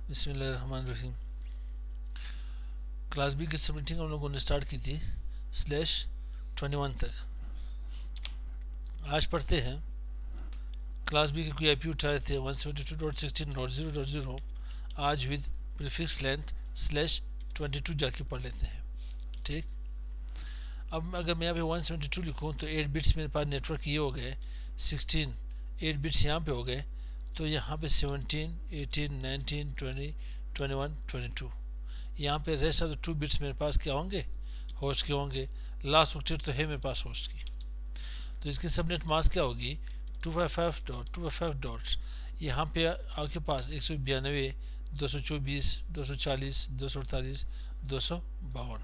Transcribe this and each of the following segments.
बिस्मिल्लाहिर्रहमानिर्रहीम। Class B की submitting हम लोगों ने स्टार्ट की थी /21 तक। आज पढ़ते हैं क्लास बी के कोई आईपी उठा रहे थे 172.16.0.0। आज विद प्रीफिक्स लेंथ /22 जाके पढ़ लेते हैं। ठीक, अब अगर मैं यहाँ पे 172 लिखूँ तो 8 बिट्स मेरे पास नेटवर्क ये हो गए, 16 8 बिट्स यहाँ पे हो गए, तो यहाँ पे 17 18 19 20 21 22 यहाँ पे रेस्ट ऑफ द 2 बिट्स मेरे पास क्या होंगे, होस्ट के होंगे। लास्ट ऑक्टेट तो है मेरे पास होस्ट की, तो इसकी सबनेट मास्क क्या होगी 255.255 डॉट्स। यहाँ पे आपके पास 192 224 240 248 252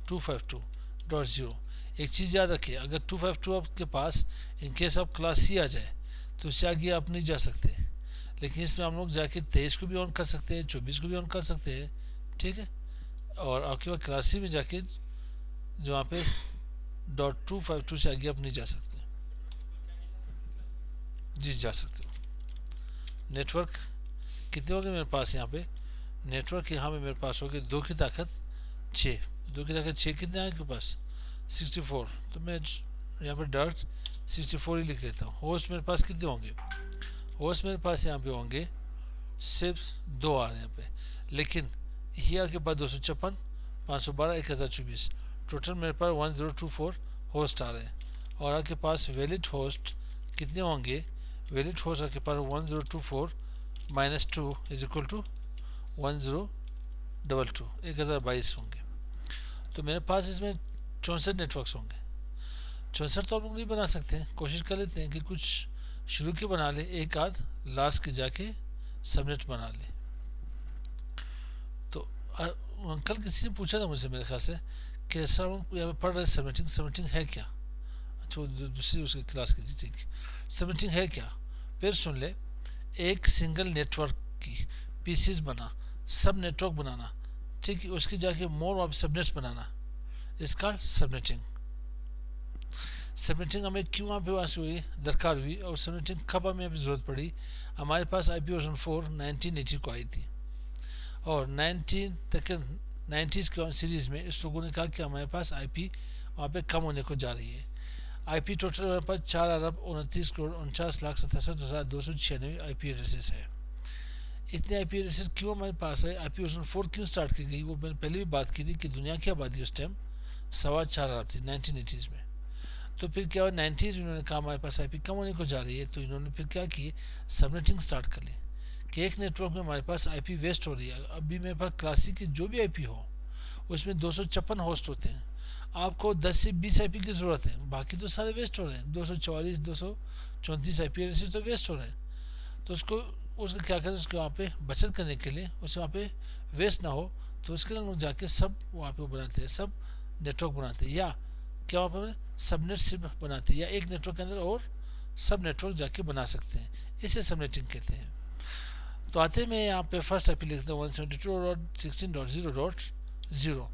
252.0। एक चीज़ याद रखिए, अगर 252 आपके पास इनकेस आप क्लास सी आ जाए तो उससे आगे आप नहीं जा सकते, लेकिन इसमें हम लोग जाके 23 को भी ऑन कर सकते हैं, 24 को भी ऑन कर सकते हैं। ठीक है, और आपके पास क्लास सी में जाके जो वहाँ पे .252 से आगे आप नहीं जा सकते। जी जा सकते हो। नेटवर्क कितने हो गए मेरे पास यहाँ पे, नेटवर्क यहाँ पे मेरे पास हो गए 2 की ताकत 6। 2 की ताकत 6 कितने हैं आपके पास 64, तो मैं यहाँ पे डॉट 64 ही लिख लेता हूँ। होस्ट मेरे पास कितने होंगे, होस्ट मेरे पास यहाँ पे होंगे सिर्फ 2 आ रहे हैं यहाँ पे, लेकिन ये आपके पास 256 512 1024 टोटल मेरे पास 1024 होस्ट आ रहे हैं। और आपके पास वैलिड होस्ट कितने होंगे, वैलिड होस्ट आपके पास 1024 - 2 इज इक्वल टू 1022 1022 होंगे। तो मेरे पास इसमें 64 नेटवर्क्स होंगे। 64 तो आप लोग नहीं बना सकते हैं, कोशिश कर लेते हैं कि कुछ शुरू के बना ले, एक आध लास्ट के जाके सबनेट बना ले। तो कल किसी ने पूछा था मुझसे, मेरे ख्याल से, कि सर हम यहाँ पे पढ़ रहे सबनेटिंग, सबनेटिंग है क्या। अच्छा, दूसरी उसकी क्लास की थी, ठीक है। सबनेटिंग है क्या, फिर सुन ले। एक सिंगल नेटवर्क की पीसीज बना, सब नेटवर्क बनाना, ठीक है, उसकी जाके मोर ऑफ सबनेट्स बनाना, इसका सबनेटिंग। सबनेटिंग हमें क्यों वहाँ पे हुई, दरकार हुई, और सबनेटिंग कब हमें अभी ज़रूरत पड़ी। हमारे पास IP वर्जन 4 1980 को आई थी, और 19 तक 90s के सीरीज़ में इस लोगों ने कहा कि हमारे पास IP वहाँ पे कम होने को जा रही है। IP टोटल हमारे पास 4,29,49,67,296 IP एड्रेसेस है। इतने IP एड्रेसेस क्यों हमारे पास है, IP वर्जन 4 क्यों स्टार्ट की गई, वो मैंने पहले भी बात की थी कि दुनिया की आबादी उस टाइम 4.25 अरब थी 1980s में। तो फिर क्या हुआ, 90s में इन्होंने कहा हमारे पास IP कम होने को जा रही है, तो इन्होंने फिर क्या की, सबनेटिंग स्टार्ट कर ली कि एक नेटवर्क में हमारे पास IP वेस्ट हो रही है। अभी मेरे पास क्लासिक की जो भी IP हो उसमें 256 होस्ट होते हैं, आपको 10 से 20 IP की ज़रूरत है, बाकी तो सारे वेस्ट हो रहे हैं। 244 234 IP एड्रेसेस तो वेस्ट हो रहे हैं। तो उसको क्या करें, उसको वहाँ पे बचत करने के लिए, उसे वहाँ पे वेस्ट ना हो, तो उसके लिए हम लोग जाके सब वहाँ पे बनाते हैं, सब नेटवर्क बनाते हैं, या क्या वहाँ पे सबनेट सिर्फ बनाते हैं, या एक नेटवर्क के अंदर और सब नेटवर्क जाके बना सकते हैं, इसे सबनेटिंग कहते हैं। तो आते मैं यहाँ पे फर्स्ट IP लिखता हूँ 172.16.0.0।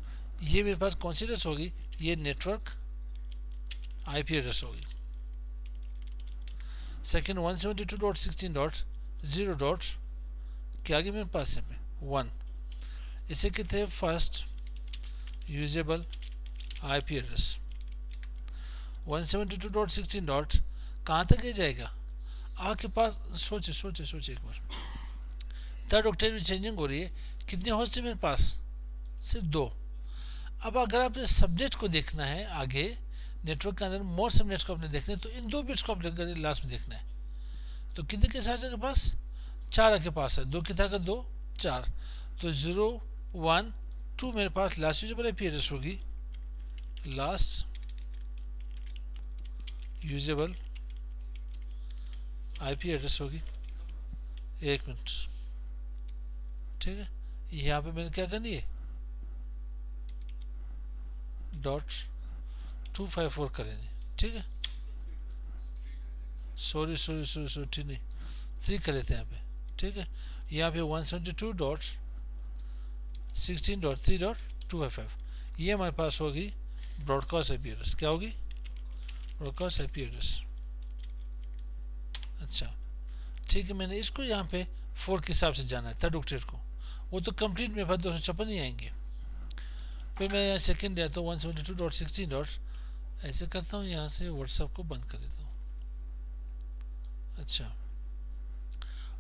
ये मेरे पास कौन सी एड्रेस होगी, ये नेटवर्क IP एड्रेस होगी। सेकेंड 172.16.0. क्या आगे मेरे पास यहाँ पे 1, इसे कहते हैं फर्स्ट यूजेबल IP एड्रेस। 172.16. कहाँ तक ये जाएगा आपके पास, सोचे एक बार। थर्ड ऑक्टेट में चेंजिंग हो रही है, कितने होस्ट है मेरे पास, सिर्फ 2। अब अगर आपने सबनेट को देखना है आगे नेटवर्क के अंदर, मोर सबनेट्स को आपने देखना है, तो इन 2 बिट्स को आपने लास्ट में देखना है। तो कितने के साथ आपके पास 4 के पास है, 2 की ताकत 2 4, तो 0 1 2 मेरे पास लास्ट यूजेबल IP एड्रेस होगी, लास्ट यूजेबल IP एड्रेस होगी। एक मिनट, ठीक है, यहाँ पे मैंने क्या करनी है .254 करेंगे, ठीक है, सॉरी ठीक नहीं 3 कर लेते हैं यहाँ पे, ठीक है। यहाँ पे 172.16.3.255 ये हमारे पास होगी ब्रॉडकास्ट IP एड्रेस। क्या होगी, ब्रॉडकास्ट IP एड्रेस। अच्छा, ठीक है, मैंने इसको यहाँ पे 4 के हिसाब से जाना है, थर्ड ऑक्टेट को, वो तो कंप्लीट मेरे पास 256 ही आएंगे। फिर मैं यहाँ सेकेंड आता हूँ 172.16 डॉट ऐसे करता हूँ, यहाँ से व्हाट्सएप को बंद कर देता हूँ। अच्छा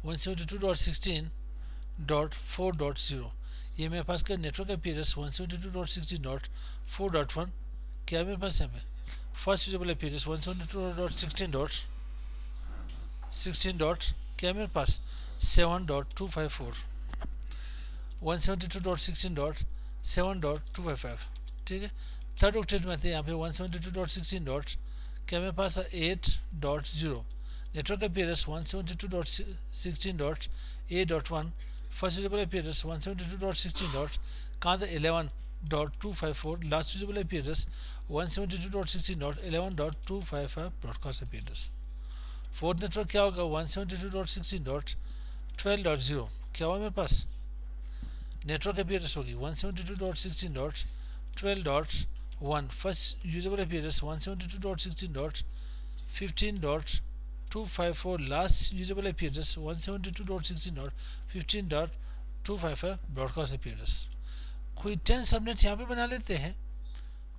172.16.4.0 ये मेरे पास का नेटवर्क का एपीएस 172.16.4.1 क्या है मेरे पास यहाँ पे फर्स्ट यूजेबल एपीएस 172.16.16 डॉट क्या है मेरे पास 7.254 172.16.7.255 ठीक है। थर्ड ऑक्टेट में थे यहाँ पे 172.16 डॉट क्या मेरे पास 8.0 network APS 172.16.a.1 first usable APS 172.16 dot कहाँ था 11.254 last usable APS 172.16.11.255 broadcast APS. Fourth network क्या होगा 172.16.12.0 क्या हुआ मेरे पास नेटवर्क एपीएस होगी 172.16.12.1 first usable APS 172.16.15.254 last usable APS 172.16.15.255 broadcast APS. कोई 10 सबनेट यहाँ पे बना लेते हैं,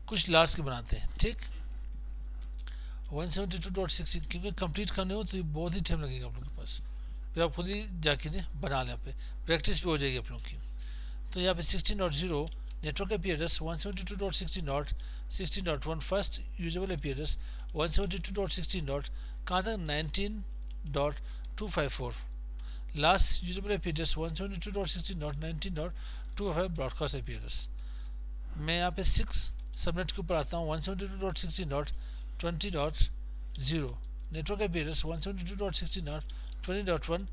कुछ लास्ट के बनाते हैं ठीक 172.16 क्योंकि कंप्लीट करने हो तो बहुत ही टाइम लगेगा आप लोगों के पास, फिर आप खुद ही जाके बना लें, यहाँ पे प्रैक्टिस भी हो जाएगी आप लोगों की। तो यहाँ पे 16.0 network APS 172.16.16.1 first usable APS 172.16 dot कहाँ तक 19.254 last usable APS 172.16.19.255 broadcast APS. मैं यहाँ पे 6 सबनेट के ऊपर आता हूँ 172.16.20.0 network APS 172.16.20.1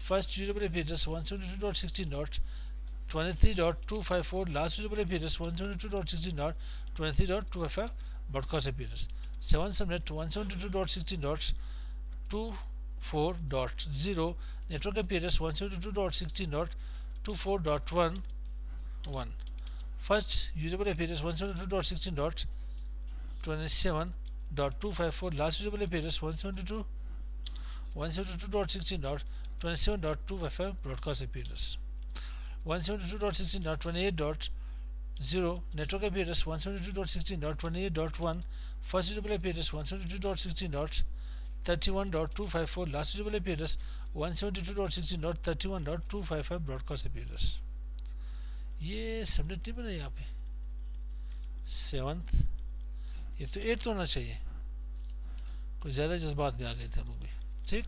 first usable APS 172.16.23.254 last usable APS 172.16.23.255 broadcast APS. 7 subnet 172.16.24.0 network APS 172.16.24.1 first usable APS 172.16.27.254 last usable APS 172.16.27.255 broadcast APS. 172.16.28.0 network appearance 172.16.28.1 first usable appearance 172.16.31.254 last usable appearance 172.16.31.255 broadcast appearance। ये subnet नहीं बना यहाँ पे seventh, ये तो eighth होना चाहिए, कुछ ज़्यादा जज्बात में आ गए थे हम लोग भी ठीक।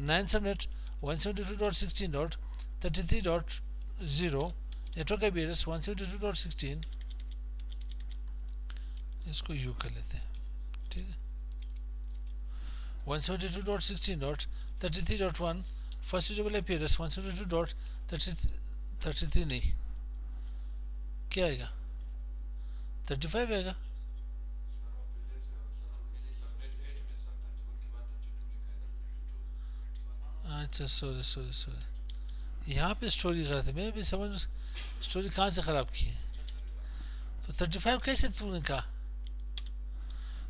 9 सबनेट 172.16.33.0 नेटवर्क एपीएस 172.16 इसको यू कर लेते हैं ठीक है 172.16.33.1 फर्स्ट यूजेबल एपीएस 172.33 नहीं क्या आएगा 35 आएगा। अच्छा सॉरी यहाँ पे स्टोरी कर थे, मैं भी समझ स्टोरी कहाँ से ख़राब की है। तो 35 कैसे तूने कहा,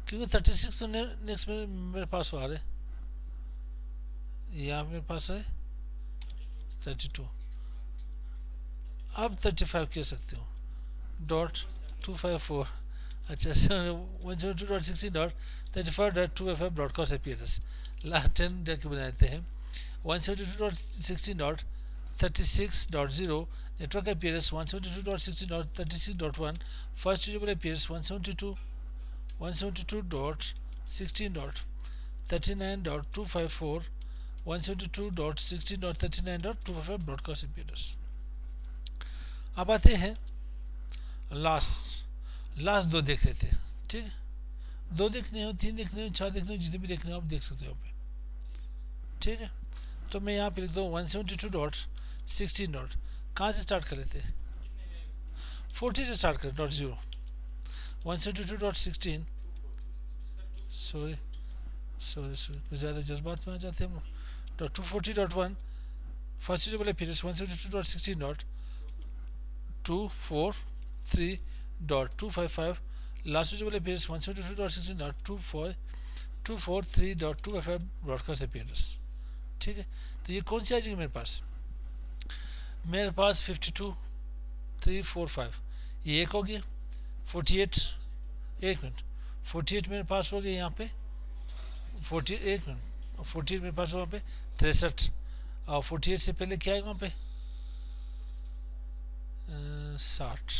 क्योंकि 36 तो नेक्स्ट में मेरे पास आ रहे, यहाँ मेरे पास है 32, अब 35 कह सकते हो .254 अच्छा 172.16.35.255 ब्रॉडकास्ट एपीएस लास्ट 10 जाके बनाते हैं 172.16.36.0 network appearance 172.16.36.1 first usable appearance 172.16.39.254 172.16.39.255 broadcast appearance। अब आते हैं लास्ट दो देख लेते हैं ठीक है, 2 देखने हो 3 देखने हो 4 देखने हो जितने भी देखने हो आप देख सकते हो यहाँ पे ठीक है। तो मैं यहाँ पे लिख दूँ 172.16 डॉट कहाँ से स्टार्ट कर लेते हैं 40 से स्टार्ट करें .0 172.16 सॉरी कुछ ज़्यादा जज्बात में आ जाते हैं हम लोग .240.1 first usable APS 172.16.243.255 last usable APS 172.16.243.255 broadcast APS ठीक है। तो ये कौन सी आ जाएगी मेरे पास, मेरे पास 52 345 ये एक हो गया 48 एक मिनट 48 मेरे पास हो गया यहाँ पे 40 एक मिनट 48 मेरे पास हो वहाँ पे 63 और 48 से पहले क्या है वहाँ पे 60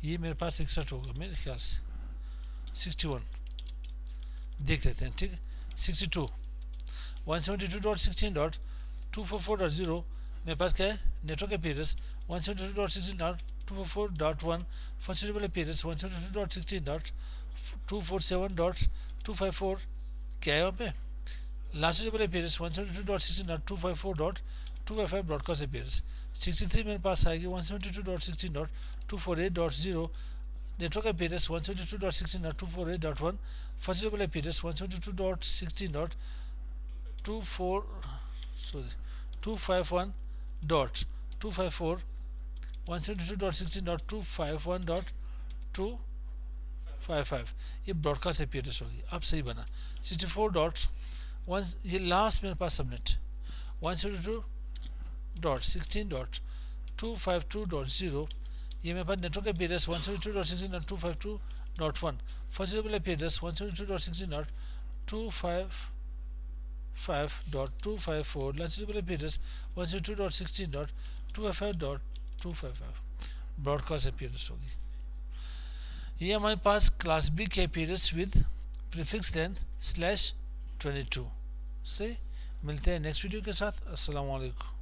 ये मेरे पास 61 होगा मेरे ख्याल से 61 देख लेते हैं ठीक है 62 172.16.244.0 मेरे पास क्या है नेटवर्क एपीयरेंस 172.16.244.1 फर्स्ट सुटेबल एपीयरेंस 172.16.247.254 क्या है वहाँ पे लास्ट सुटेबल एपीयरेंस 172.16.254.255 ब्रॉडकास्ट एपीयरेंस 63 मेरे पास आएगी 172.16.248.0 नेटवर्क एपीयरेंस 172.16.248.1 फर्स्ट सुटेबल एपीयरेंस 172.16.251.254 172.16.251.255 ये ब्रॉडकास्ट एपीयरेंस होगी अब सही बना 64.1 ये लास्ट मेरे पास सबनेट 172.16.252.0 ये मेरे पास network appearance 172.16.252.1 first suitable appearance 172.16.255.254 last suitable appearance 172.16.255.255 broadcast appearance होगी ये हमारे पास क्लास बी के एपीयरेंस विद प्रीफिक्स लेंथ /22 से मिलते हैं नेक्स्ट वीडियो के साथ अस्सलाम वालेकुम।